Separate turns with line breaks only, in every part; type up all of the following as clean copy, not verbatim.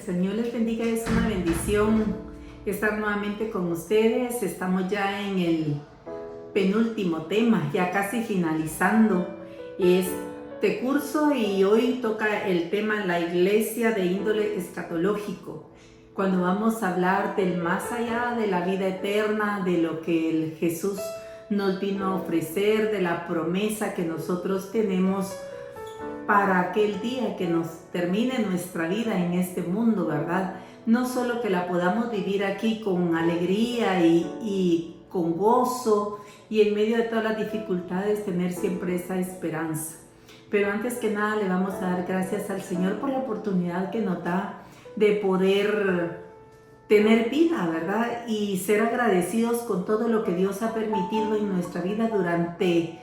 Señor les bendiga, es una bendición estar nuevamente con ustedes. Estamos ya en el penúltimo tema, ya casi finalizando este curso, y hoy toca el tema la iglesia de índole escatológico, cuando vamos a hablar del más allá, de la vida eterna, de lo que el Jesús nos vino a ofrecer, de la promesa que nosotros tenemos para aquel día que nos termine nuestra vida en este mundo, ¿verdad? No solo que la podamos vivir aquí con alegría y con gozo, y en medio de todas las dificultades tener siempre esa esperanza. Pero antes que nada le vamos a dar gracias al Señor por la oportunidad que nos da de poder tener vida, ¿verdad? Y ser agradecidos con todo lo que Dios ha permitido en nuestra vida durante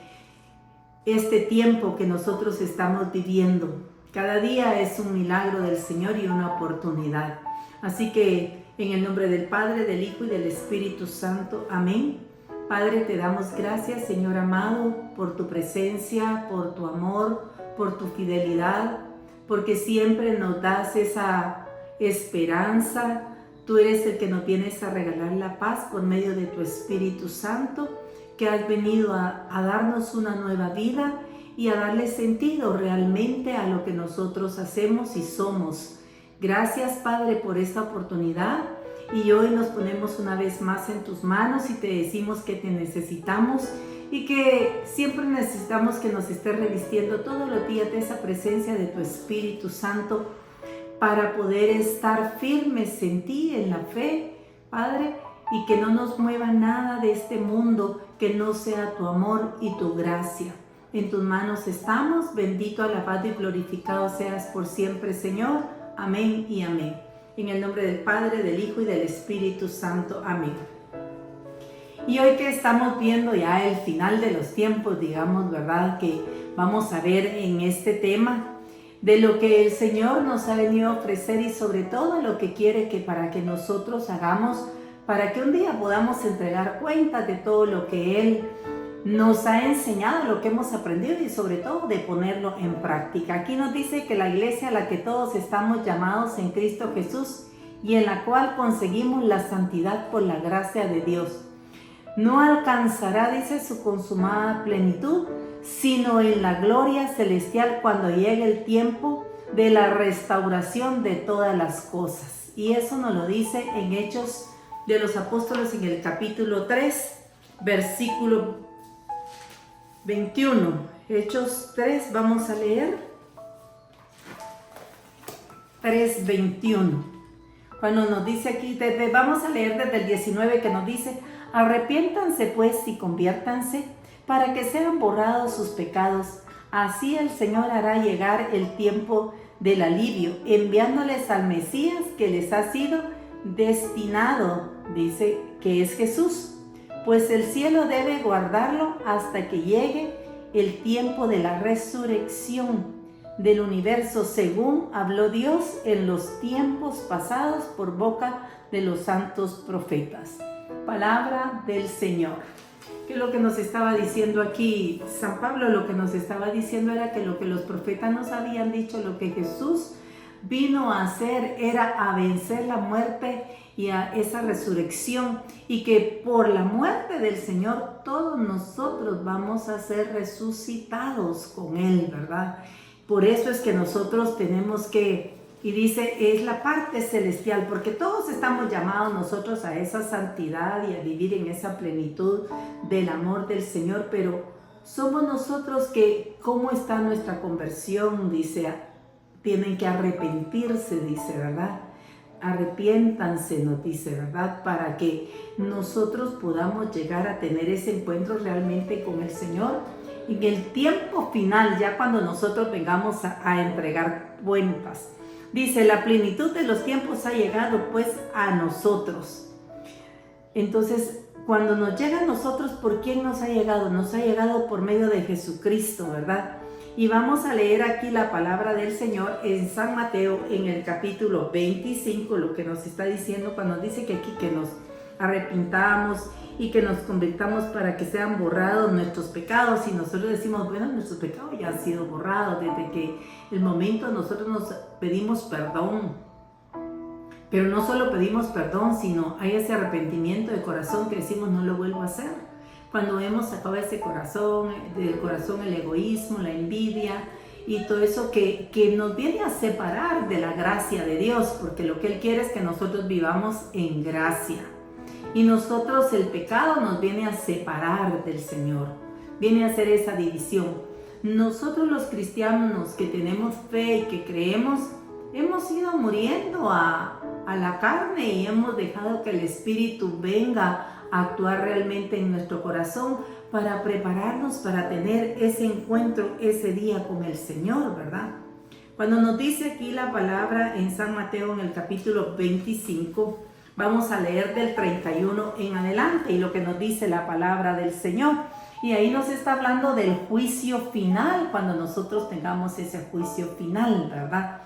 este tiempo que nosotros estamos viviendo. Cada día es un milagro del Señor y una oportunidad. Así que en el nombre del Padre, del Hijo y del Espíritu Santo, amén. Padre, te damos gracias, Señor amado, por tu presencia, por tu amor, por tu fidelidad, porque siempre nos das esa esperanza. Tú eres el que nos vienes a regalar la paz por medio de tu Espíritu Santo, que has venido a darnos una nueva vida y a darle sentido realmente a lo que nosotros hacemos y somos. Gracias, Padre, por esta oportunidad, y hoy nos ponemos una vez más en tus manos y te decimos que te necesitamos y que siempre necesitamos que nos estés revistiendo todos los días de esa presencia de tu Espíritu Santo para poder estar firmes en ti, en la fe, Padre, y que no nos mueva nada de este mundo que no sea tu amor y tu gracia. En tus manos estamos. Bendito, alabado y glorificado seas por siempre, Señor. Amén y amén. En el nombre del Padre, del Hijo y del Espíritu Santo. Amén. Y hoy que estamos viendo ya el final de los tiempos, digamos, ¿verdad? Que vamos a ver en este tema de lo que el Señor nos ha venido a ofrecer y sobre todo lo que quiere que para que nosotros hagamos, para que un día podamos entregar cuentas de todo lo que Él nos ha enseñado, lo que hemos aprendido y sobre todo de ponerlo en práctica. Aquí nos dice que la iglesia a la que todos estamos llamados en Cristo Jesús y en la cual conseguimos la santidad por la gracia de Dios, no alcanzará, dice, su consumada plenitud, sino en la gloria celestial cuando llegue el tiempo de la restauración de todas las cosas. Y eso nos lo dice en Hechos de los Apóstoles en el capítulo 3, versículo 21. Hechos 3, vamos a leer 3:21. Cuando nos dice aquí, vamos a leer desde el 19, que nos dice: arrepiéntanse pues y conviértanse para que sean borrados sus pecados. Así el Señor hará llegar el tiempo del alivio, enviándoles al Mesías que les ha sido destinado, dice, que es Jesús. Pues el cielo debe guardarlo hasta que llegue el tiempo de la resurrección del universo, según habló Dios en los tiempos pasados por boca de los santos profetas. Palabra del Señor. ¿Qué es lo que nos estaba diciendo aquí San Pablo? Lo que nos estaba diciendo era que lo que los profetas nos habían dicho, lo que Jesús vino a hacer era a vencer la muerte y a esa resurrección, y que por la muerte del Señor todos nosotros vamos a ser resucitados con Él, ¿verdad? Por eso es que nosotros tenemos que, y dice, es la parte celestial, porque todos estamos llamados nosotros a esa santidad y a vivir en esa plenitud del amor del Señor, pero somos nosotros que, ¿cómo está nuestra conversión? Dice, tienen que arrepentirse, dice, ¿verdad? Arrepiéntanse, nos dice, ¿verdad? Para que nosotros podamos llegar a tener ese encuentro realmente con el Señor en el tiempo final, ya cuando nosotros vengamos a entregar cuentas. Dice, la plenitud de los tiempos ha llegado pues a nosotros. Entonces, cuando nos llega a nosotros, ¿por quién nos ha llegado? Nos ha llegado por medio de Jesucristo, ¿verdad? Y vamos a leer aquí la palabra del Señor en San Mateo, en el capítulo 25, lo que nos está diciendo cuando dice que aquí que nos arrepintamos y que nos convirtamos para que sean borrados nuestros pecados. Y nosotros decimos, bueno, nuestros pecados ya han sido borrados desde que el momento nosotros nos pedimos perdón Pero no solo pedimos perdón, sino hay ese arrepentimiento de corazón que decimos no lo vuelvo a hacer. Cuando hemos sacado ese corazón, del corazón el egoísmo, la envidia y todo eso que nos viene a separar de la gracia de Dios, porque lo que Él quiere es que nosotros vivamos en gracia. Y nosotros, el pecado nos viene a separar del Señor, viene a hacer esa división. Nosotros los cristianos que tenemos fe y que creemos, hemos ido muriendo a la carne y hemos dejado que el Espíritu venga a actuar realmente en nuestro corazón para prepararnos para tener ese encuentro ese día con el Señor, ¿verdad? Cuando nos dice aquí la palabra en San Mateo en el capítulo 25, vamos a leer del 31 en adelante y lo que nos dice la palabra del Señor. Y ahí nos está hablando del juicio final, cuando nosotros tengamos ese juicio final, ¿verdad?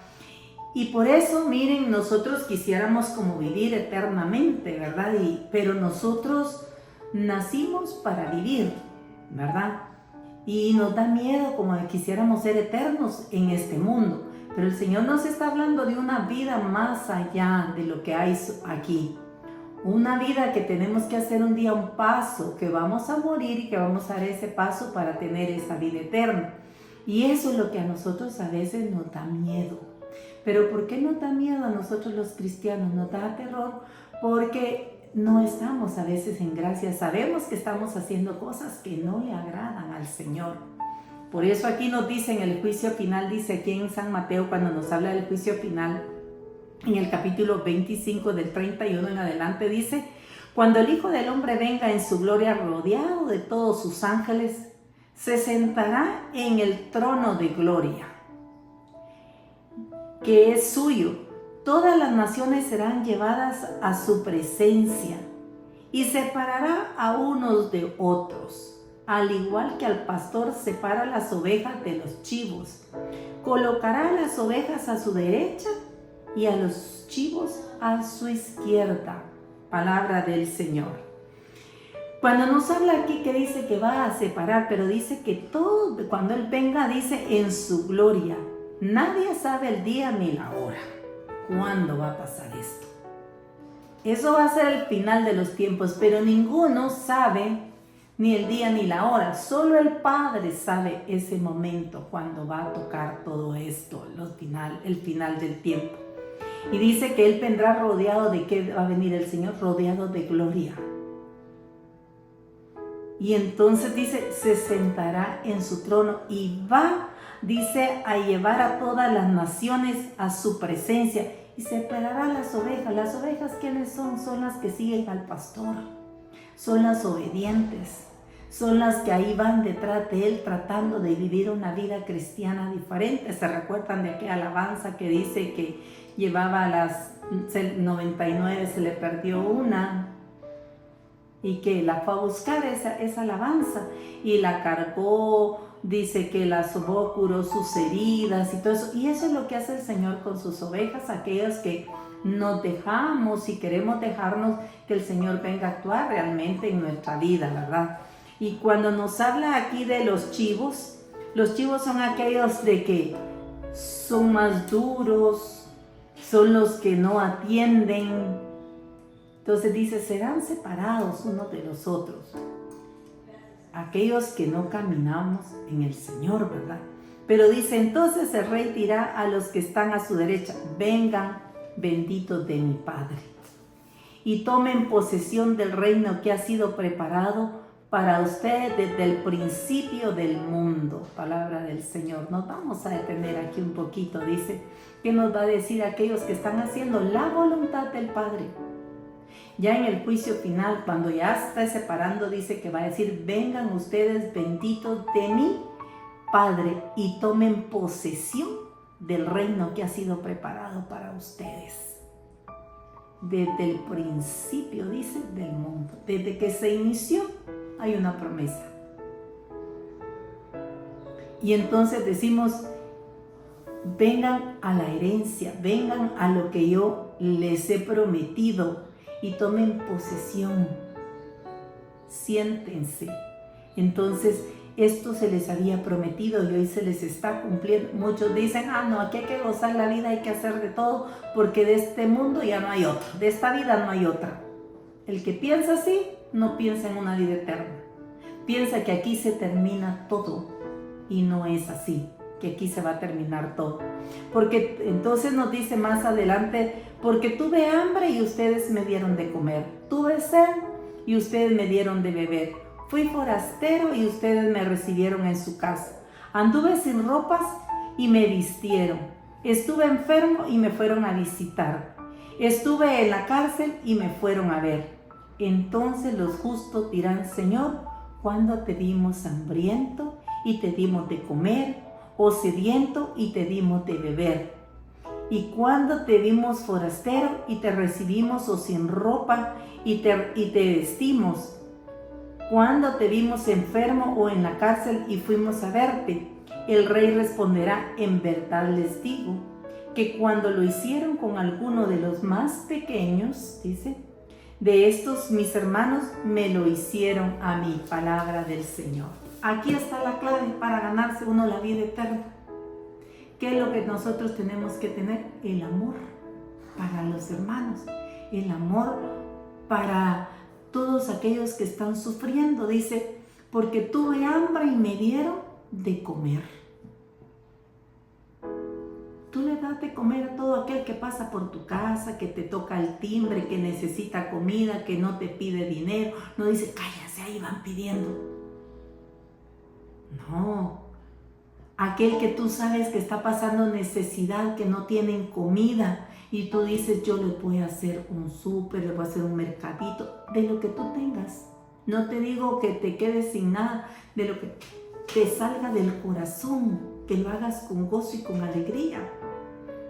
Y por eso, miren, nosotros quisiéramos como vivir eternamente, ¿verdad? Pero nosotros nacimos para vivir, ¿verdad? Y nos da miedo como de quisiéramos ser eternos en este mundo. Pero el Señor nos está hablando de una vida más allá de lo que hay aquí. Una vida que tenemos que hacer un día un paso, que vamos a morir y que vamos a dar ese paso para tener esa vida eterna. Y eso es lo que a nosotros a veces nos da miedo. Pero ¿por qué nos da miedo a nosotros los cristianos? Nos da terror porque no estamos a veces en gracia. Sabemos que estamos haciendo cosas que no le agradan al Señor. Por eso aquí nos dice en el juicio final, dice aquí en San Mateo, cuando nos habla del juicio final, en el capítulo 25 del 31 en adelante, dice: cuando el Hijo del Hombre venga en su gloria rodeado de todos sus ángeles, se sentará en el trono de gloria, que es suyo. Todas las naciones serán llevadas a su presencia y separará a unos de otros, al igual que al pastor separa las ovejas de los chivos. Colocará a las ovejas a su derecha y a los chivos a su izquierda. Palabra del Señor. Cuando nos habla aquí que dice que va a separar, pero dice que todo, cuando Él venga, dice en su gloria. Nadie sabe el día ni la hora. ¿Cuándo va a pasar esto? Eso va a ser el final de los tiempos, pero ninguno sabe ni el día ni la hora. Solo el Padre sabe ese momento cuando va a tocar todo esto, el final del tiempo. Y dice que Él vendrá rodeado de ¿qué va a venir el Señor? Rodeado de gloria. Y entonces dice, se sentará en su trono y va, dice, a llevar a todas las naciones a su presencia y separará las ovejas. ¿Las ovejas quiénes son? Son las que siguen al pastor, son las obedientes, son las que ahí van detrás de Él tratando de vivir una vida cristiana diferente. ¿Se recuerdan de aquella alabanza que dice que llevaba a las 99, se le perdió una? Y que la fue a buscar esa alabanza y la cargó, dice que la sobó, curó sus heridas y todo eso. Y eso es lo que hace el Señor con sus ovejas, aquellas que nos dejamos y queremos dejarnos que el Señor venga a actuar realmente en nuestra vida, ¿verdad? Y cuando nos habla aquí de los chivos son aquellos de que son más duros, son los que no atienden. Entonces dice, serán separados unos de los otros, aquellos que no caminamos en el Señor, ¿verdad? Pero dice, entonces el Rey dirá a los que están a su derecha, vengan, benditos de mi Padre, y tomen posesión del reino que ha sido preparado para ustedes desde el principio del mundo. Palabra del Señor. Nos vamos a detener aquí un poquito. Dice, ¿qué nos va a decir aquellos que están haciendo la voluntad del Padre? Ya en el juicio final, cuando ya está separando, dice que va a decir, vengan ustedes benditos de mi Padre y tomen posesión del reino que ha sido preparado para ustedes. Desde el principio, dice, del mundo. Desde que se inició, hay una promesa. Y entonces decimos, vengan a la herencia, vengan a lo que yo les he prometido y tomen posesión. Siéntense. Entonces, esto se les había prometido y hoy se les está cumpliendo. Muchos dicen, no, aquí hay que gozar la vida, hay que hacer de todo, porque de este mundo ya no hay otro, de esta vida no hay otra. El que piensa así, no piensa en una vida eterna. Piensa que aquí se termina todo y no es así, que aquí se va a terminar todo. Porque entonces nos dice más adelante, porque tuve hambre y ustedes me dieron de comer, tuve sed y ustedes me dieron de beber, fui forastero y ustedes me recibieron en su casa, anduve sin ropas y me vistieron, estuve enfermo y me fueron a visitar, estuve en la cárcel y me fueron a ver. Entonces los justos dirán, Señor, ¿cuándo te vimos hambriento y te dimos de comer, o sediento y te dimos de beber? ¿Y cuándo te vimos forastero y te recibimos, o sin ropa y te vestimos? ¿Cuándo te vimos enfermo o en la cárcel y fuimos a verte? El rey responderá, en verdad les digo, que cuando lo hicieron con alguno de los más pequeños, dice, de estos mis hermanos, me lo hicieron a mí. Palabra del Señor. Aquí está la clave para ganarse uno la vida eterna. ¿Qué es lo que nosotros tenemos que tener? El amor para los hermanos, el amor para todos aquellos que están sufriendo. Dice, porque tuve hambre y me dieron de comer. Tú le das de comer a todo aquel que pasa por tu casa, que te toca el timbre, que necesita comida, que no te pide dinero. No dice, cállense, ahí van pidiendo. No, aquel que tú sabes que está pasando necesidad, que no tienen comida, y tú dices, yo le voy a hacer un súper, le voy a hacer un mercadito, de lo que tú tengas. No te digo que te quedes sin nada, de lo que te salga del corazón, que lo hagas con gozo y con alegría,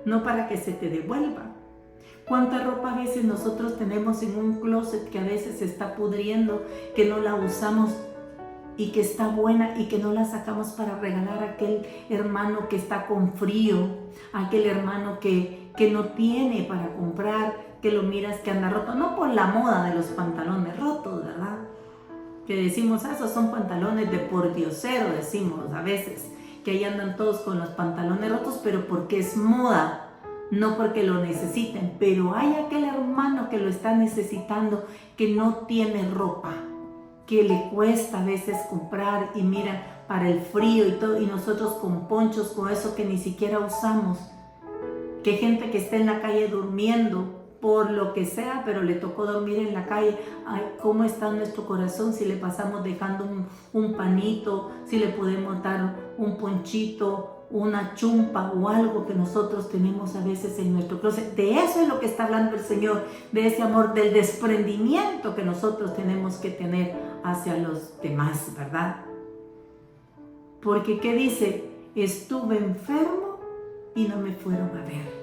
no para que se te devuelva. ¿Cuánta ropa a veces nosotros tenemos en un closet que a veces se está pudriendo, que no la usamos y que está buena y que no la sacamos para regalar a aquel hermano que está con frío, a aquel hermano que no tiene para comprar, que lo miras que anda roto, no por la moda de los pantalones rotos, ¿verdad? Que decimos, esos son pantalones de pordiosero, decimos a veces, que ahí andan todos con los pantalones rotos, pero porque es moda, no porque lo necesiten. Pero hay aquel hermano que lo está necesitando, que no tiene ropa, que le cuesta a veces comprar, y mira, para el frío y todo, y nosotros con ponchos, con eso que ni siquiera usamos. Que gente que está en la calle durmiendo por lo que sea, pero le tocó dormir en la calle. Ay, ¿cómo está nuestro corazón si le pasamos dejando un panito, si le podemos dar un ponchito, una chumpa o algo que nosotros tenemos a veces en nuestro closet? De eso es lo que está hablando el Señor, de ese amor, del desprendimiento que nosotros tenemos que tener hacia los demás, ¿verdad? Porque ¿qué dice? Estuve enfermo y no me fueron a ver.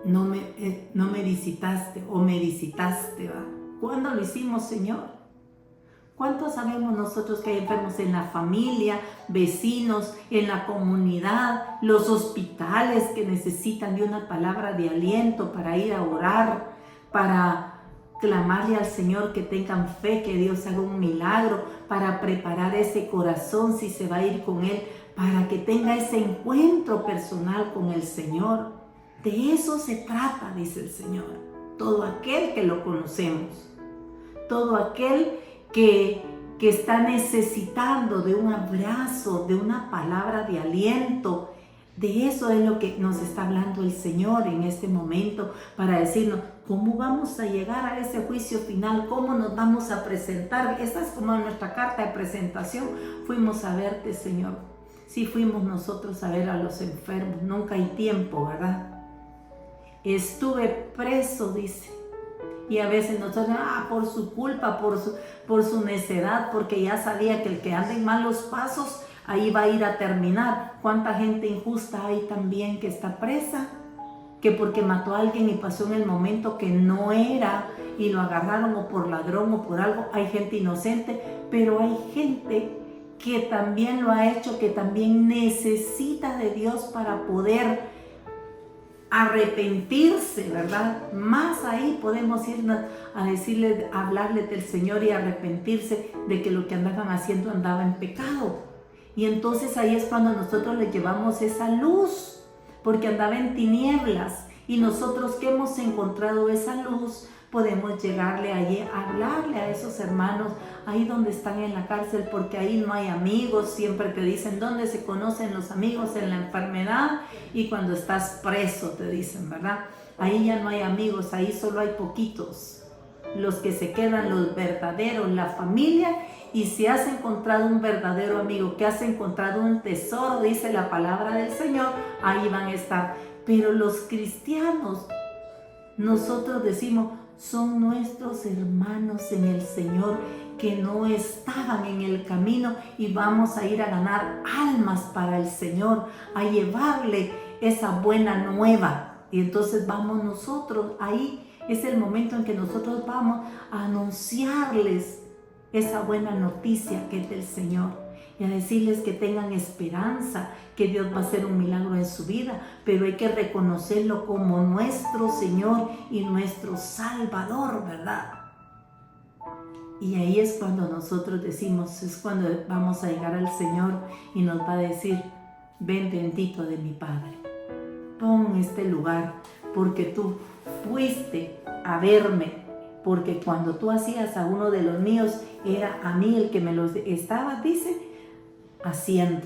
No me visitaste, o me visitaste, ¿va? ¿Cuándo lo hicimos, Señor? ¿Cuántos sabemos nosotros que hay enfermos en la familia, vecinos, en la comunidad, los hospitales que necesitan de una palabra de aliento para ir a orar, para clamarle al Señor que tengan fe, que Dios haga un milagro, para preparar ese corazón si se va a ir con Él, para que tenga ese encuentro personal con el Señor? De eso se trata, dice el Señor. Todo aquel que lo conocemos, todo aquel que está necesitando de un abrazo, de una palabra de aliento, de eso es lo que nos está hablando el Señor en este momento, para decirnos cómo vamos a llegar a ese juicio final, cómo nos vamos a presentar. Esta es como nuestra carta de presentación. Fuimos a verte, Señor. Sí, fuimos nosotros a ver a los enfermos. Nunca hay tiempo, ¿verdad? Estuve preso, dice. Y a veces nosotros, por su culpa, por su necedad, porque ya sabía que el que anda en malos pasos, ahí va a ir a terminar. ¿Cuánta gente injusta hay también que está presa? Que porque mató a alguien y pasó en el momento que no era, y lo agarraron o por ladrón o por algo. Hay gente inocente, pero hay gente que también lo ha hecho, que también necesita de Dios para poder arrepentirse, ¿verdad? Más ahí podemos irnos a decirle, a hablarle del Señor y arrepentirse de que lo que andaban haciendo andaba en pecado. Y entonces ahí es cuando nosotros le llevamos esa luz, porque andaba en tinieblas. Y nosotros que hemos encontrado esa luz, podemos llegarle allí, hablarle a esos hermanos ahí donde están en la cárcel, porque ahí no hay amigos. Siempre te dicen dónde se conocen los amigos, en la enfermedad y cuando estás preso, te dicen, ¿verdad? Ahí ya no hay amigos, ahí solo hay poquitos, los que se quedan, los verdaderos, la familia. Y si has encontrado un verdadero amigo, que has encontrado un tesoro, dice la palabra del Señor, ahí van a estar. Pero los cristianos, nosotros decimos, son nuestros hermanos en el Señor que no estaban en el camino, y vamos a ir a ganar almas para el Señor, a llevarle esa buena nueva. Y entonces vamos nosotros, ahí es el momento en que nosotros vamos a anunciarles esa buena noticia que es del Señor, y a decirles que tengan esperanza, que Dios va a hacer un milagro en su vida, pero hay que reconocerlo como nuestro Señor y nuestro Salvador, ¿verdad? Y ahí es cuando nosotros decimos, es cuando vamos a llegar al Señor y nos va a decir, ven bendito de mi Padre, pon este lugar, porque tú fuiste a verme, porque cuando tú hacías a uno de los míos, era a mí el que me los estaba, dice, haciendo.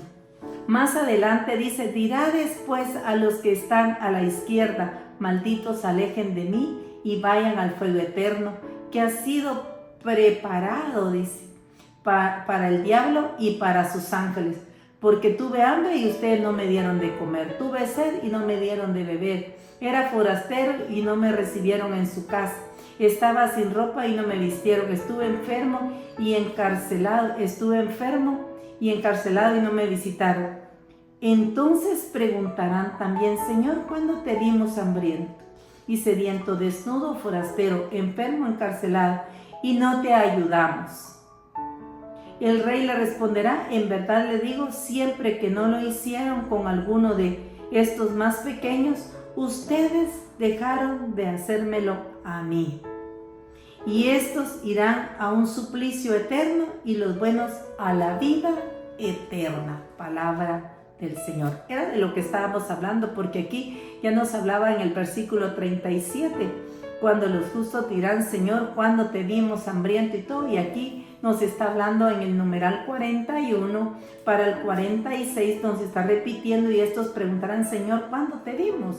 Más adelante dice, dirá después a los que están a la izquierda, malditos, alejen de mí y vayan al fuego eterno, que ha sido preparado, dice, para el diablo y para sus ángeles. Porque tuve hambre y ustedes no me dieron de comer, tuve sed y no me dieron de beber, era forastero y no me recibieron en su casa, estaba sin ropa y no me vistieron, estuve enfermo y encarcelado y no me visitaron. Entonces preguntarán también, Señor, ¿cuándo te vimos hambriento y sediento, desnudo, forastero, enfermo, encarcelado, y no te ayudamos? El rey le responderá, en verdad le digo, siempre que no lo hicieron con alguno de estos más pequeños, ustedes dejaron de hacérmelo a mí. Y estos irán a un suplicio eterno y los buenos a la vida eterna. Palabra del Señor. Era de lo que estábamos hablando, porque aquí ya nos hablaba en el versículo 37, cuando los justos dirán, Señor, ¿cuándo te vimos hambriento y todo? Y aquí nos está hablando en el numeral 41, para el 46 nos está repitiendo, y estos preguntarán, Señor, ¿cuándo te vimos?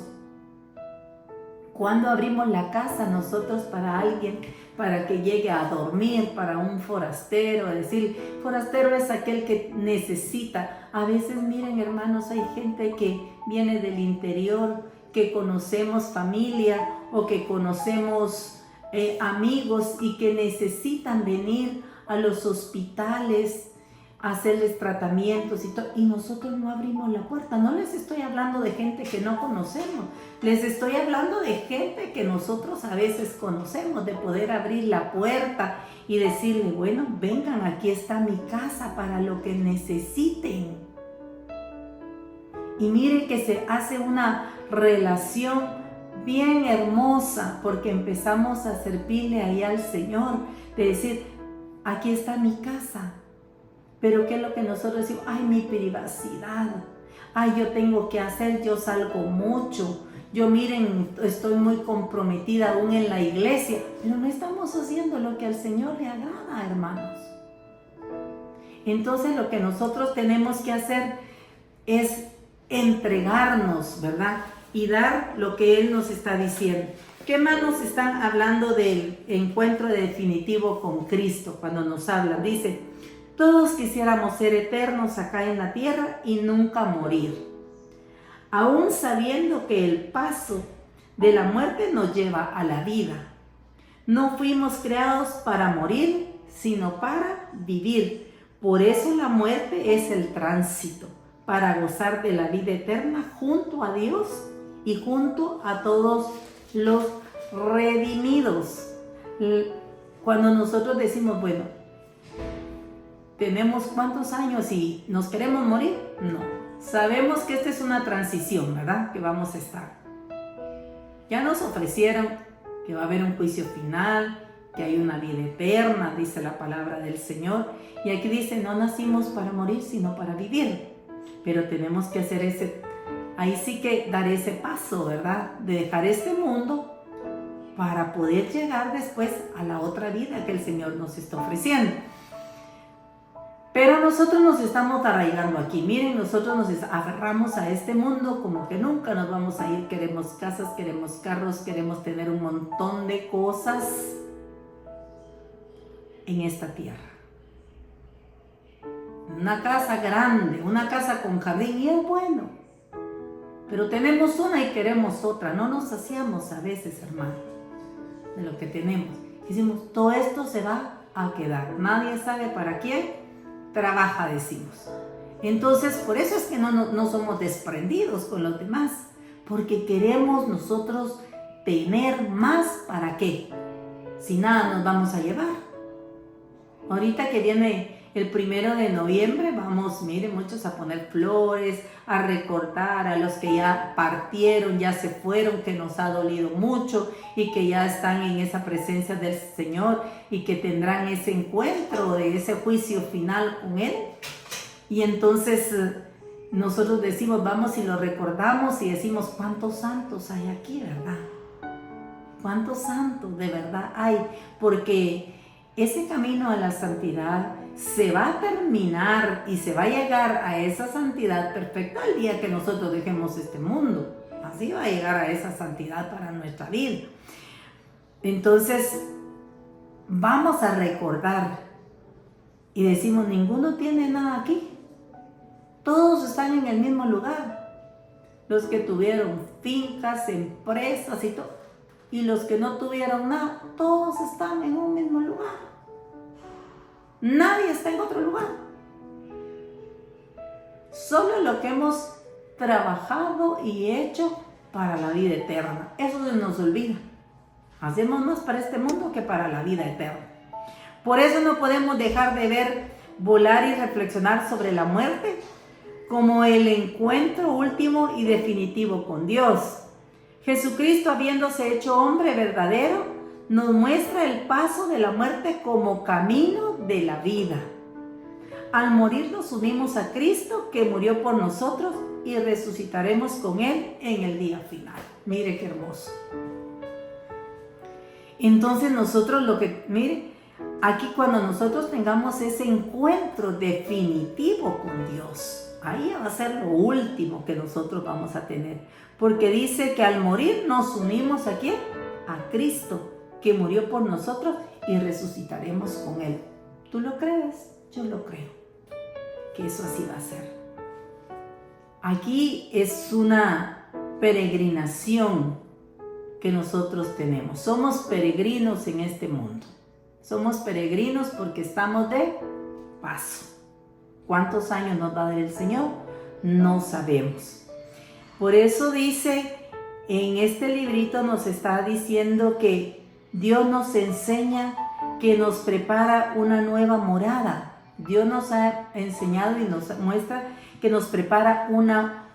¿Cuándo abrimos la casa nosotros para alguien, para que llegue a dormir, para un forastero? Es decir, forastero es aquel que necesita. A veces, miren hermanos, hay gente que viene del interior, que conocemos familia o que conocemos amigos y que necesitan venir a los hospitales, hacerles tratamientos y todo, y nosotros no abrimos la puerta. No les estoy hablando de gente que no conocemos, les estoy hablando de gente que nosotros a veces conocemos, de poder abrir la puerta y decirle, bueno, vengan, aquí está mi casa para lo que necesiten. Y miren que se hace una relación bien hermosa, porque empezamos a servirle ahí al Señor, de decir, aquí está mi casa. Pero ¿qué es lo que nosotros decimos? Ay, mi privacidad. Ay, yo tengo que hacer, yo salgo mucho. Yo, miren, estoy muy comprometida aún en la iglesia. Pero no estamos haciendo lo que al Señor le agrada, hermanos. Entonces lo que nosotros tenemos que hacer es entregarnos, ¿verdad? Y dar lo que Él nos está diciendo. ¿Qué más nos están hablando del encuentro definitivo con Cristo cuando nos hablan? Dice, todos quisiéramos ser eternos acá en la tierra y nunca morir, aún sabiendo que el paso de la muerte nos lleva a la vida. No fuimos creados para morir, sino para vivir. Por eso la muerte es el tránsito, para gozar de la vida eterna junto a Dios y junto a todos los redimidos. Cuando nosotros decimos, bueno, ¿tenemos cuántos años y nos queremos morir? No. Sabemos que esta es una transición, ¿verdad? Que vamos a estar. Ya nos ofrecieron que va a haber un juicio final, que hay una vida eterna, dice la palabra del Señor. Y aquí dice, no nacimos para morir, sino para vivir. Pero tenemos que hacer ahí sí que dar ese paso, ¿verdad? De dejar este mundo para poder llegar después a la otra vida que el Señor nos está ofreciendo. Pero nosotros nos estamos arraigando aquí. Miren, nosotros nos aferramos a este mundo como que nunca nos vamos a ir. Queremos casas, queremos carros, queremos tener un montón de cosas en esta tierra. Una casa grande, una casa con jardín, y es bueno. Pero tenemos una y queremos otra. No nos saciamos a veces, hermano, de lo que tenemos. Decimos, todo esto se va a quedar. Nadie sabe para quién trabaja, decimos. Entonces, por eso es que no somos desprendidos con los demás, porque queremos nosotros tener más. ¿Para qué? Si nada nos vamos a llevar. Ahorita que viene el 1 de noviembre, vamos, miren, muchos a poner flores, a recordar a los que ya partieron, ya se fueron, que nos ha dolido mucho y que ya están en esa presencia del Señor y que tendrán ese encuentro, de ese juicio final con Él. Y entonces nosotros decimos, vamos y lo recordamos y decimos, ¿cuántos santos hay aquí, verdad? ¿Cuántos santos de verdad hay? Porque ese camino a la santidad se va a terminar y se va a llegar a esa santidad perfecta el día que nosotros dejemos este mundo. Así va a llegar a esa santidad para nuestra vida. Entonces, vamos a recordar y decimos, ninguno tiene nada aquí. Todos están en el mismo lugar. Los que tuvieron fincas, empresas y todo. Y los que no tuvieron nada, todos están en un mismo lugar. Nadie está en otro lugar. Solo lo que hemos trabajado y hecho para la vida eterna. Eso se nos olvida. Hacemos más para este mundo que para la vida eterna. Por eso no podemos dejar de ver, volar y reflexionar sobre la muerte como el encuentro último y definitivo con Dios. Jesucristo, habiéndose hecho hombre verdadero, nos muestra el paso de la muerte como camino de la vida. Al morir nos unimos a Cristo, que murió por nosotros, y resucitaremos con Él en el día final. Mire qué hermoso. Entonces nosotros mire, aquí cuando nosotros tengamos ese encuentro definitivo con Dios, ahí va a ser lo último que nosotros vamos a tener. Porque dice que al morir nos unimos ¿a quién? A Cristo, que murió por nosotros, y resucitaremos con Él. ¿Tú lo crees? Yo lo creo, que eso así va a ser. Aquí es una peregrinación que nosotros tenemos. Somos peregrinos en este mundo. Somos peregrinos porque estamos de paso. ¿Cuántos años nos va a dar el Señor? No sabemos. Por eso dice, en este librito nos está diciendo que Dios nos enseña que nos prepara una nueva morada. Dios nos ha enseñado y nos muestra que nos prepara una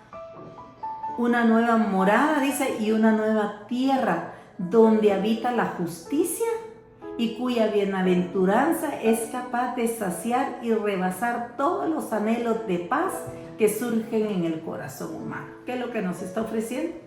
nueva morada, dice, y una nueva tierra donde habita la justicia y cuya bienaventuranza es capaz de saciar y rebasar todos los anhelos de paz que surgen en el corazón humano. ¿Qué es lo que nos está ofreciendo?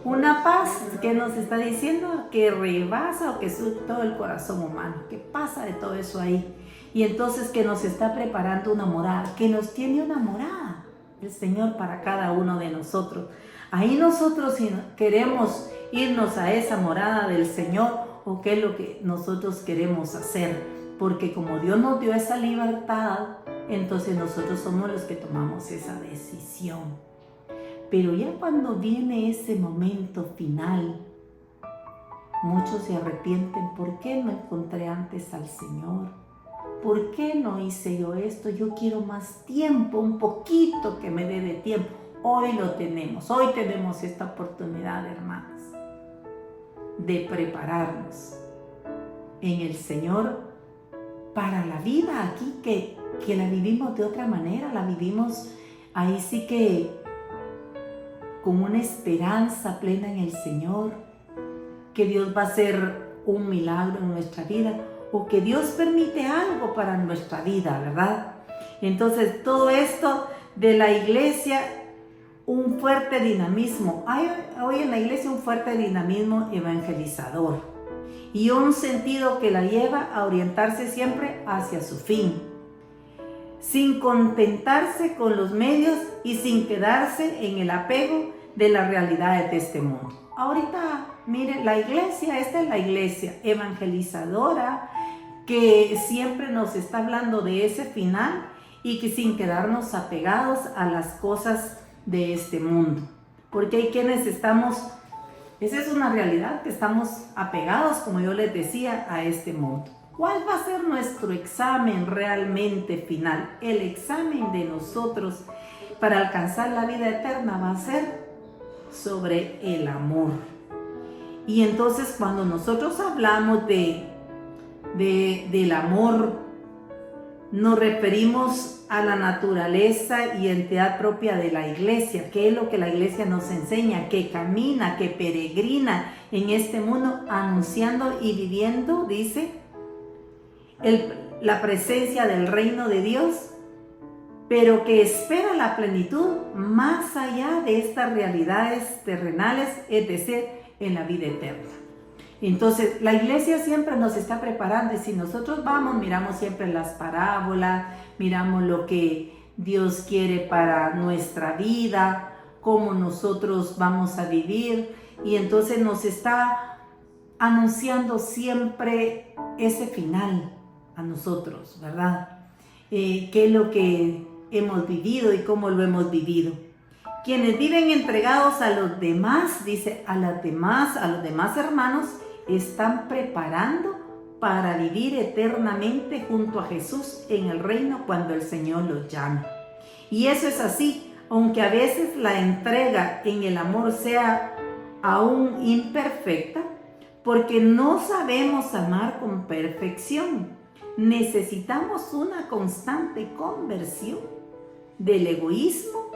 Una paz que nos está diciendo que rebasa o que surge todo el corazón humano, que pasa de todo eso ahí. Y entonces que nos está preparando una morada, que nos tiene una morada el Señor para cada uno de nosotros. Ahí nosotros, si queremos irnos a esa morada del Señor, o qué es lo que nosotros queremos hacer, porque como Dios nos dio esa libertad, entonces nosotros somos los que tomamos esa decisión. Pero ya cuando viene ese momento final, muchos se arrepienten. ¿Por qué no encontré antes al Señor? ¿Por qué no hice yo esto? Yo quiero más tiempo, un poquito que me dé de tiempo. Hoy lo tenemos, hoy tenemos esta oportunidad, hermanos, de prepararnos en el Señor para la vida aquí, que la vivimos de otra manera, la vivimos ahí sí que con una esperanza plena en el Señor, que Dios va a hacer un milagro en nuestra vida o que Dios permite algo para nuestra vida, ¿verdad? Entonces todo esto de la iglesia, un fuerte dinamismo. Hay hoy en la iglesia un fuerte dinamismo evangelizador y un sentido que la lleva a orientarse siempre hacia su fin, sin contentarse con los medios y sin quedarse en el apego de las realidades de este mundo. Ahorita, mire, la iglesia, esta es la iglesia evangelizadora que siempre nos está hablando de ese final y que sin quedarnos apegados a las cosas de este mundo. Porque hay quienes estamos, esa es una realidad, que estamos apegados, como yo les decía, a este mundo. ¿Cuál va a ser nuestro examen realmente final? El examen de nosotros para alcanzar la vida eterna va a ser sobre el amor. Y entonces cuando nosotros hablamos del amor, nos referimos a la naturaleza y entidad propia de la iglesia. ¿Qué es lo que la iglesia nos enseña? Que camina, que peregrina en este mundo anunciando y viviendo, dice, la presencia del reino de Dios, pero que espera la plenitud más allá de estas realidades terrenales, es decir, en la vida eterna. Entonces, la iglesia siempre nos está preparando y si nosotros vamos, miramos siempre las parábolas, miramos lo que Dios quiere para nuestra vida, cómo nosotros vamos a vivir y entonces nos está anunciando siempre ese final a nosotros, ¿verdad? ¿Qué es lo que hemos vivido y cómo lo hemos vivido? Quienes viven entregados a los demás, dice, a los demás hermanos, están preparando para vivir eternamente junto a Jesús en el reino cuando el Señor los llame. Y eso es así, aunque a veces la entrega en el amor sea aún imperfecta, porque no sabemos amar con perfección. Necesitamos una constante conversión del egoísmo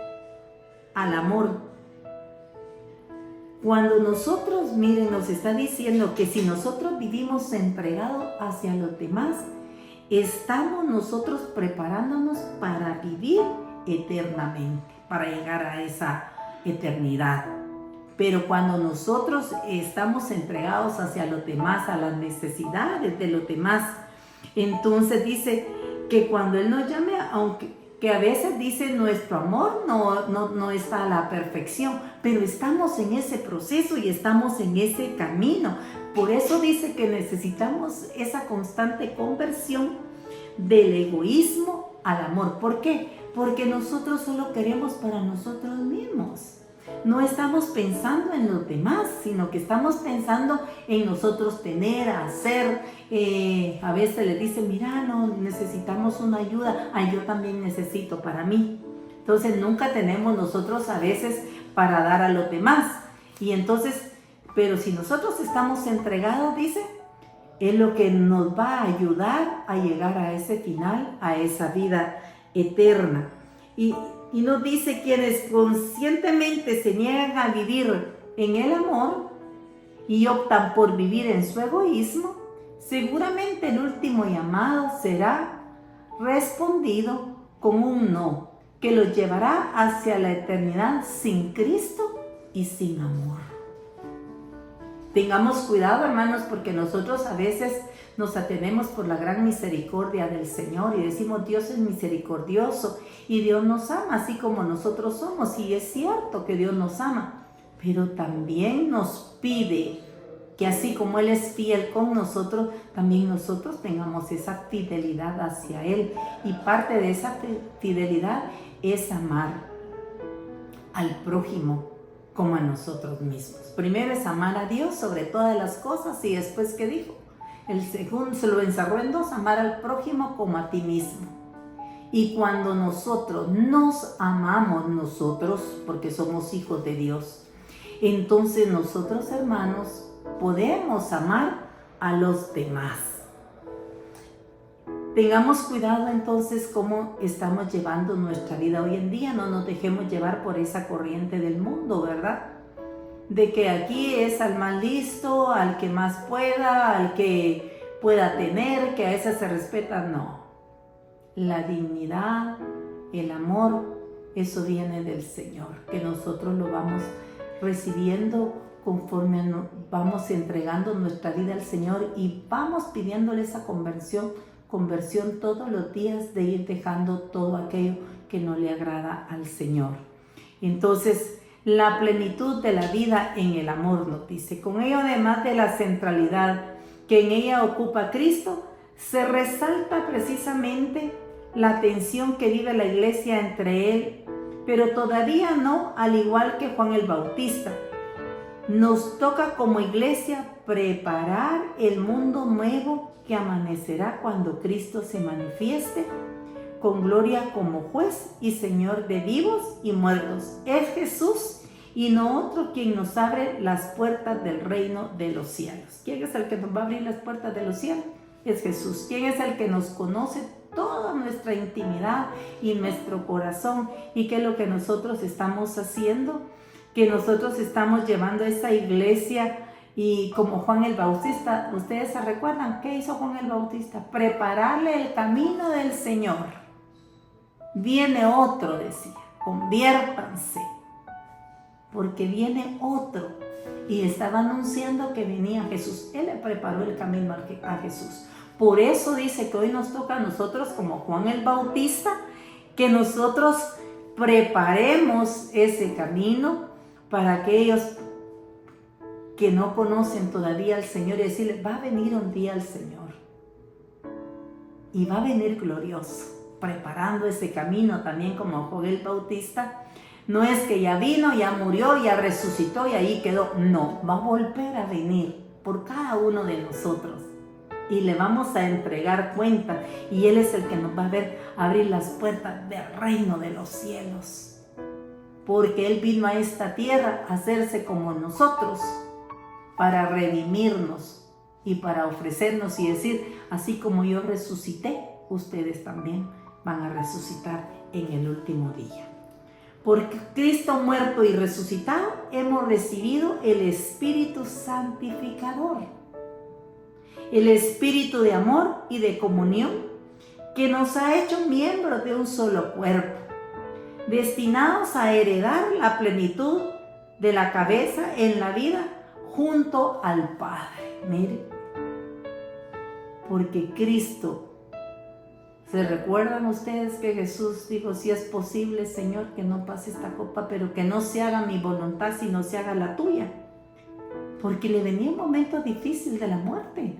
al amor. Cuando nosotros, miren, nos está diciendo que si nosotros vivimos entregados hacia los demás, estamos nosotros preparándonos para vivir eternamente, para llegar a esa eternidad. Pero cuando nosotros estamos entregados hacia los demás, a las necesidades de los demás, entonces dice que cuando Él nos llame, aunque que a veces dice nuestro amor no está a la perfección, pero estamos en ese proceso y estamos en ese camino. Por eso dice que necesitamos esa constante conversión del egoísmo al amor. ¿Por qué? Porque nosotros solo queremos para nosotros mismos. No estamos pensando en los demás, sino que estamos pensando en nosotros tener, hacer. A veces les dicen, mira, no, necesitamos una ayuda. Ay, yo también necesito para mí. Entonces nunca tenemos nosotros a veces para dar a los demás. Y entonces, pero si nosotros estamos entregados, dice, es lo que nos va a ayudar a llegar a ese final, a esa vida eterna. Y nos dice quienes conscientemente se niegan a vivir en el amor y optan por vivir en su egoísmo, seguramente el último llamado será respondido con un no, que los llevará hacia la eternidad sin Cristo y sin amor. Tengamos cuidado, hermanos, porque nosotros a veces nos atenemos por la gran misericordia del Señor y decimos, Dios es misericordioso y Dios nos ama así como nosotros somos. Y es cierto que Dios nos ama, pero también nos pide que así como Él es fiel con nosotros, también nosotros tengamos esa fidelidad hacia Él. Y parte de esa fidelidad es amar al prójimo como a nosotros mismos. Primero es amar a Dios sobre todas las cosas y después, ¿qué dijo? El segundo se lo encerró en dos, amar al prójimo como a ti mismo. Y cuando nosotros nos amamos nosotros, porque somos hijos de Dios, entonces nosotros, hermanos, podemos amar a los demás. Tengamos cuidado entonces cómo estamos llevando nuestra vida hoy en día. No nos dejemos llevar por esa corriente del mundo, ¿verdad? de que aquí es al más listo, al que más pueda, al que pueda tener, que a ese se respeta. No. La dignidad, el amor, eso viene del Señor, que nosotros lo vamos recibiendo conforme nos vamos entregando nuestra vida al Señor y vamos pidiéndole esa conversión todos los días, de ir dejando todo aquello que no le agrada al Señor. Entonces, la plenitud de la vida en el amor, nos dice. Con ello, además de la centralidad que en ella ocupa Cristo, se resalta precisamente la tensión que vive la iglesia entre Él, pero todavía no al igual que Juan el Bautista. Nos toca como iglesia preparar el mundo nuevo que amanecerá cuando Cristo se manifieste con gloria como juez y Señor de vivos y muertos. Es Jesús y no otro quien nos abre las puertas del reino de los cielos. ¿Quién es el que nos va a abrir las puertas de los cielos? Es Jesús. ¿Quién es el que nos conoce toda nuestra intimidad y nuestro corazón? ¿Y qué es lo que nosotros estamos haciendo? Que nosotros estamos llevando a esa iglesia. Y como Juan el Bautista, ¿ustedes se recuerdan qué hizo Juan el Bautista? Prepararle el camino del Señor. Viene otro, decía, conviértanse, porque viene otro. Y estaba anunciando que venía Jesús. Él le preparó el camino a Jesús. Por eso dice que hoy nos toca a nosotros, como Juan el Bautista, que nosotros preparemos ese camino para aquellos que no conocen todavía al Señor, y decirle, va a venir un día el Señor y va a venir glorioso, preparando ese camino también como Juan el Bautista. No es que ya vino, ya murió, ya resucitó y ahí quedó. No, va a volver a venir por cada uno de nosotros y le vamos a entregar cuenta, y Él es el que nos va a ver abrir las puertas del reino de los cielos, porque Él vino a esta tierra a hacerse como nosotros, para redimirnos y para ofrecernos y decir, así como yo resucité, ustedes también van a resucitar en el último día. Porque Cristo muerto y resucitado, hemos recibido el Espíritu Santificador, el Espíritu de amor y de comunión, que nos ha hecho miembros de un solo cuerpo, destinados a heredar la plenitud de la cabeza en la vida junto al Padre. Mire, porque Cristo, ¿se recuerdan ustedes que Jesús dijo, si es posible, Señor, que no pase esta copa, pero que no se haga mi voluntad, sino se haga la tuya? Porque le venía un momento difícil de la muerte.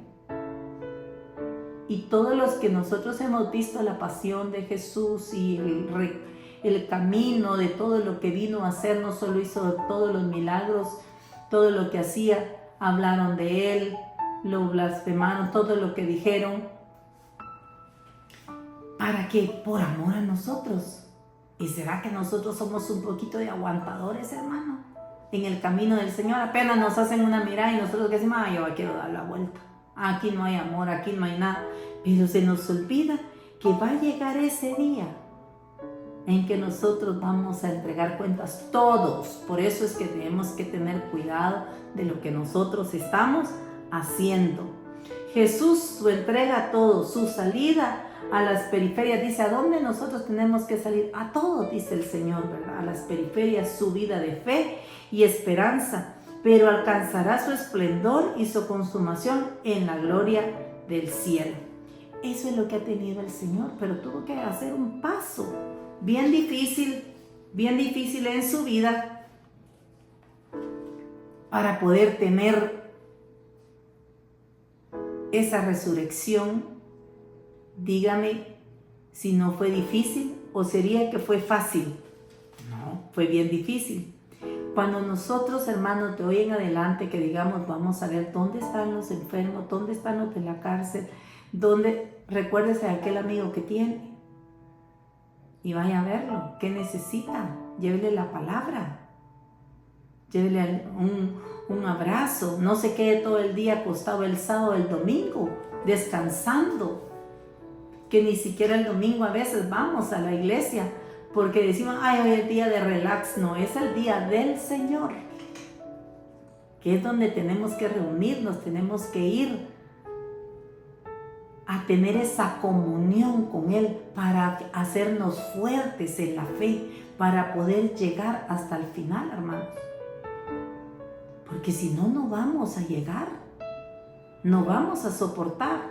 Y todos los que nosotros hemos visto la pasión de Jesús y el camino de todo lo que vino a hacer, no solo hizo todos los milagros, todo lo que hacía, hablaron de Él, lo blasfemaron, todo lo que dijeron. ¿Para qué? Por amor a nosotros. ¿Y será que nosotros somos un poquito de aguantadores, hermano? En el camino del Señor apenas nos hacen una mirada y nosotros decimos, yo quiero dar la vuelta. Aquí no hay amor, aquí no hay nada. Pero se nos olvida que va a llegar ese día en que nosotros vamos a entregar cuentas todos. Por eso es que tenemos que tener cuidado de lo que nosotros estamos haciendo. Jesús, su entrega a todos, su salida a las periferias, dice, ¿a dónde nosotros tenemos que salir? A todos, dice el Señor, ¿verdad? A las periferias, su vida de fe y esperanza, pero alcanzará su esplendor y su consumación en la gloria del cielo. Eso es lo que ha tenido el Señor, pero tuvo que hacer un paso bien difícil en su vida para poder tener esa resurrección. Dígame si no fue difícil o sería que fue fácil. No, fue bien difícil. Cuando nosotros, hermanos, de hoy en adelante, que digamos, vamos a ver dónde están los enfermos, dónde están los de la cárcel, recuérdese a aquel amigo que tiene y vaya a verlo. ¿Qué necesita? Llévele la palabra, llévele un abrazo. No se quede todo el día acostado el sábado, el domingo, descansando, que ni siquiera el domingo a veces vamos a la iglesia porque decimos, hoy es el día de relax. No, es el día del Señor. que es donde tenemos que reunirnos, tenemos que ir a tener esa comunión con Él para hacernos fuertes en la fe, para poder llegar hasta el final, hermanos. Porque si no, no vamos a llegar, no vamos a soportar.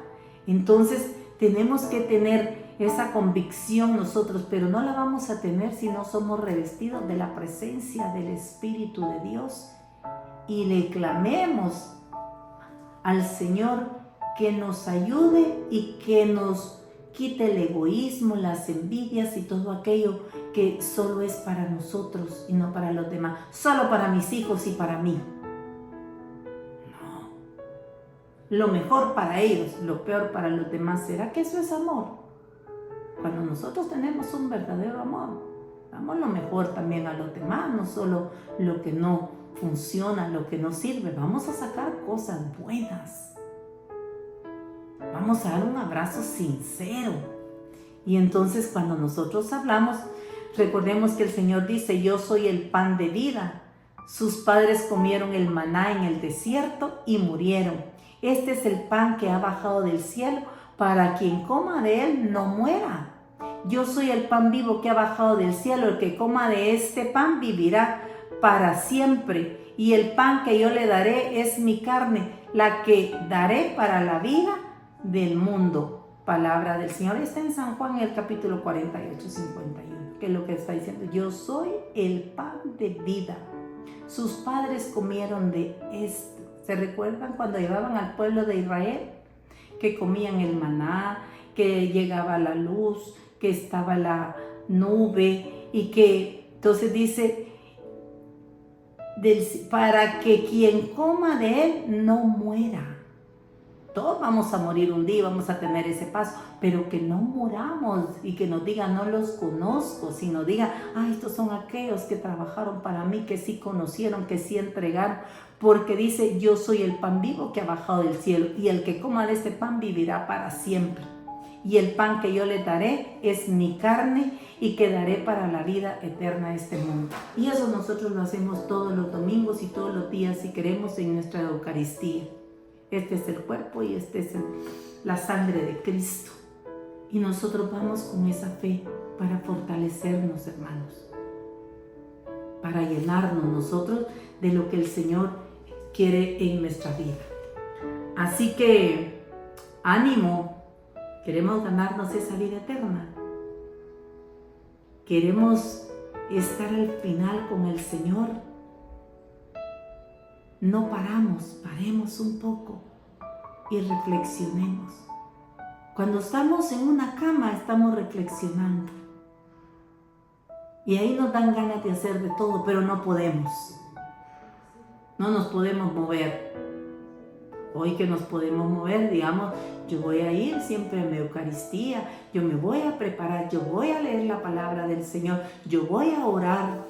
Entonces tenemos que tener esa convicción nosotros, pero no la vamos a tener si no somos revestidos de la presencia del Espíritu de Dios y le clamemos al Señor que nos ayude y que nos quite el egoísmo, las envidias y todo aquello que solo es para nosotros y no para los demás, solo para mis hijos y para mí. No, lo mejor para ellos, lo peor para los demás. ¿Será que eso es amor? Cuando nosotros tenemos un verdadero amor, damos lo mejor también a los demás, no solo lo que no funciona, lo que no sirve. Vamos a sacar cosas buenas. Vamos a dar un abrazo sincero. Y entonces cuando nosotros hablamos, recordemos que el Señor dice, yo soy el pan de vida. Sus padres comieron el maná en el desierto y murieron. Este es el pan que ha bajado del cielo para quien coma de él no muera. Yo soy el pan vivo que ha bajado del cielo. El que coma de este pan vivirá para siempre. Y el pan que yo le daré es mi carne, la que daré para la vida del mundo. Palabra del Señor. Está en San Juan, en el capítulo 48, 51, que es lo que está diciendo. Yo soy el pan de vida. Sus padres comieron de esto. ¿Se recuerdan cuando llevaban al pueblo de Israel? Que comían el maná, que llegaba la luz, que estaba la nube y que entonces dice para que quien coma de él no muera. Todos vamos a morir un día, vamos a tener ese paso, pero que no muramos y que nos digan no los conozco, sino digan, estos son aquellos que trabajaron para mí, que sí conocieron, que sí entregaron, porque dice, yo soy el pan vivo que ha bajado del cielo y el que coma de este pan vivirá para siempre. Y el pan que yo le daré es mi carne y que daré para la vida eterna a este mundo. Y eso nosotros lo hacemos todos los domingos y todos los días si queremos en nuestra Eucaristía. Este es el cuerpo y este es la sangre de Cristo. Y nosotros vamos con esa fe para fortalecernos, hermanos. Para llenarnos nosotros de lo que el Señor quiere en nuestra vida. Así que, ánimo. Queremos ganarnos esa vida eterna. Queremos estar al final con el Señor. No paremos un poco y reflexionemos. Cuando estamos en una cama, estamos reflexionando. Y ahí nos dan ganas de hacer de todo, pero no podemos. No nos podemos mover. Hoy que nos podemos mover, digamos, yo voy a ir siempre a mi Eucaristía, yo me voy a preparar, yo voy a leer la palabra del Señor, yo voy a orar,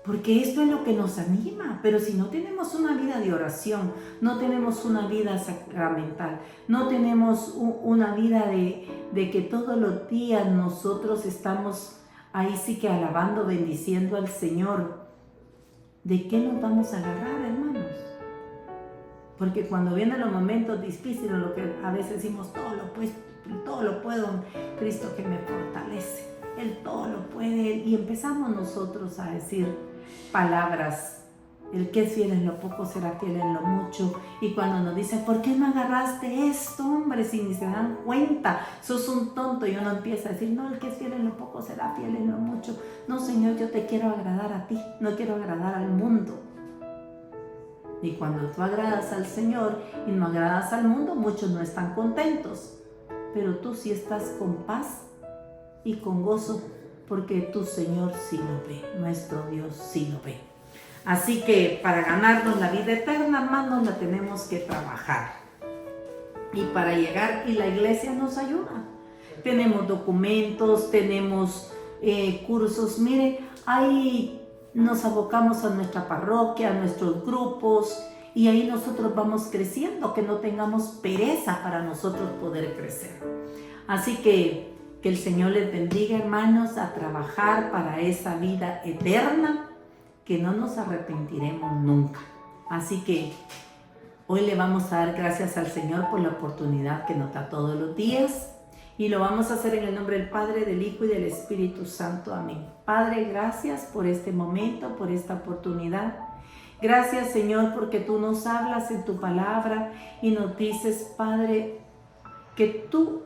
porque esto es lo que nos anima. Pero si no tenemos una vida de oración, no tenemos una vida sacramental, no tenemos una vida de que todos los días nosotros estamos ahí sí que alabando, bendiciendo al Señor, ¿de qué nos vamos a agarrar, hermanos? Porque cuando vienen los momentos difíciles, lo que a veces decimos, todo lo puedo en Cristo que me fortalece. Él todo lo puede. Y empezamos nosotros a decir palabras. El que es fiel en lo poco será fiel en lo mucho. Y cuando nos dicen, ¿por qué no agarraste esto, hombre? Si ni se dan cuenta, sos un tonto. Y uno empieza a decir, no, el que es fiel en lo poco será fiel en lo mucho. No, Señor, yo te quiero agradar a ti, no quiero agradar al mundo. Y cuando tú agradas al Señor y no agradas al mundo, muchos no están contentos. Pero tú sí estás con paz y con gozo, porque tu Señor sí lo ve, nuestro Dios sí lo ve. Así que para ganarnos la vida eterna, hermanos, la tenemos que trabajar. Y para llegar, y la iglesia nos ayuda. Tenemos documentos, tenemos cursos. Mire, ahí nos abocamos a nuestra parroquia, a nuestros grupos, y ahí nosotros vamos creciendo, que no tengamos pereza para nosotros poder crecer. Así que el Señor les bendiga, hermanos, a trabajar para esa vida eterna, que no nos arrepentiremos nunca. Así que hoy le vamos a dar gracias al Señor por la oportunidad que nos da todos los días. Y lo vamos a hacer en el nombre del Padre, del Hijo y del Espíritu Santo. Amén. Padre, gracias por este momento, por esta oportunidad. Gracias, Señor, porque tú nos hablas en tu palabra y nos dices, Padre, que tú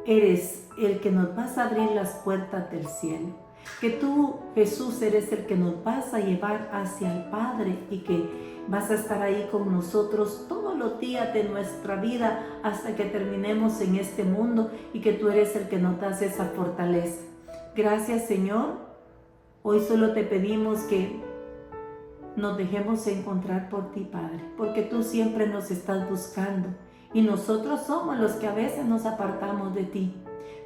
eres el que nos vas a abrir las puertas del cielo. Que tú, Jesús, eres el que nos vas a llevar hacia el Padre y que vas a estar ahí con nosotros todos los días de nuestra vida hasta que terminemos en este mundo y que tú eres el que nos das esa fortaleza. Gracias, Señor. Hoy solo te pedimos que nos dejemos encontrar por ti, Padre, porque tú siempre nos estás buscando y nosotros somos los que a veces nos apartamos de ti.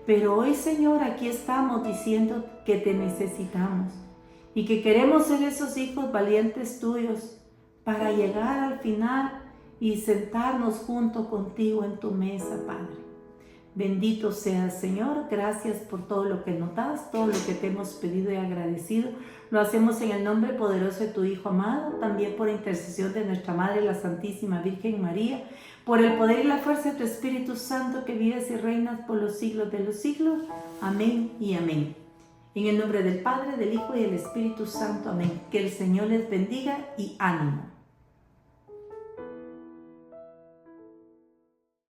Pero hoy, Señor, aquí estamos diciendo que te necesitamos y que queremos ser esos hijos valientes tuyos para llegar al final y sentarnos junto contigo en tu mesa, Padre. Bendito seas, Señor. Gracias por todo lo que nos das, todo lo que te hemos pedido y agradecido. Lo hacemos en el nombre poderoso de tu Hijo amado, también por intercesión de nuestra Madre, la Santísima Virgen María, por el poder y la fuerza de tu Espíritu Santo, que vives y reinas por los siglos de los siglos. Amén y amén. En el nombre del Padre, del Hijo y del Espíritu Santo. Amén. Que el Señor les bendiga y ánimo.